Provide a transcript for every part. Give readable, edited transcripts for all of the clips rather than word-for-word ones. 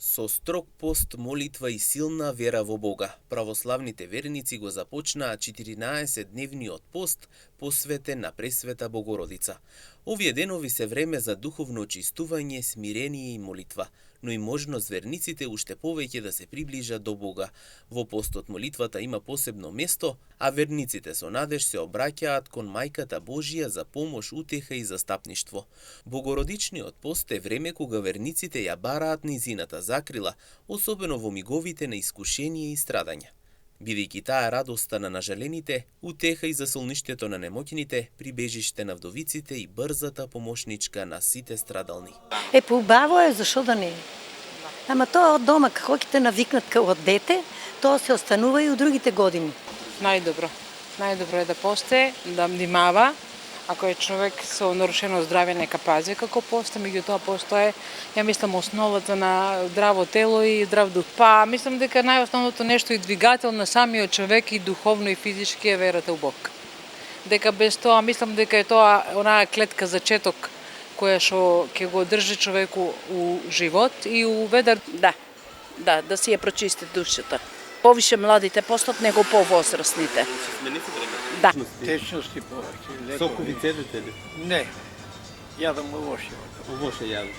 Со строг пост, молитва и силна вера во Бога, православните верници го започнаа 14-дневниот пост посветен на Пресвета Богородица. Овие денови се време за духовно очистување, смирение и молитва, но и можност верниците уште повеќе да се приближат до Бога. Во постот молитвата има посебно место, а верниците со надеж се обраќаат кон Мајката Божија за помош, утеха и застапништво. Богородичниот пост е време кога верниците ја бараат нејзината закрила, особено во миговите на искушение и страдање. Бидејќи таа радоста на нажалените, утеха и засолништето на немоќните, прибежиште на вдовиците и брзата помошничка на сите страдални. Поубаво е, зашо да не? Ама тоа од дома, како ќе те навикнат како од дете, тоа се останува и у другите години. Најдобро е да посте, да внимава. Ако е човек со нарушено здравје, нека пази како посте, меѓутоа постоje, ја мислам, основата на здраво тело и здрав дух. Па, мислам дека најосновното нешто и двигател на самиот човек и духовно и физички е верата у Бог. Дека без тоа, мислам дека е тоа онаа клетка зачеток која што ќе го држи човеку у живот и у ведар. Да си ја прочисти душата. Повише младите постат него повозрастните. Да. Течности повеќе. Сокови цедите ли? Не. Јадам овоше. Овоше јадам.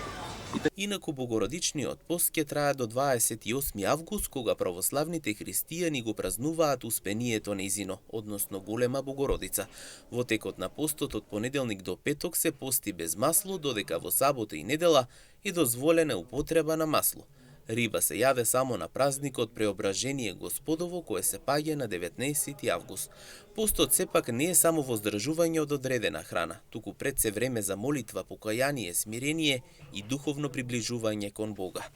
Инаку Богородичниот пост ќе трае до 28 август, кога православните христијани го празнуваат успението нејзино, односно Голема Богородица. Во текот на постот од понеделник до петок се пости без масло, додека во сабота и недела е дозволена употреба на масло. Риба се јаде само на празникот Преображение Господово, кое се паѓа на 19 август. Постот сепак не е само воздржување од одредена храна, туку пред се време за молитва, покаяние, смирение и духовно приближување кон Бога.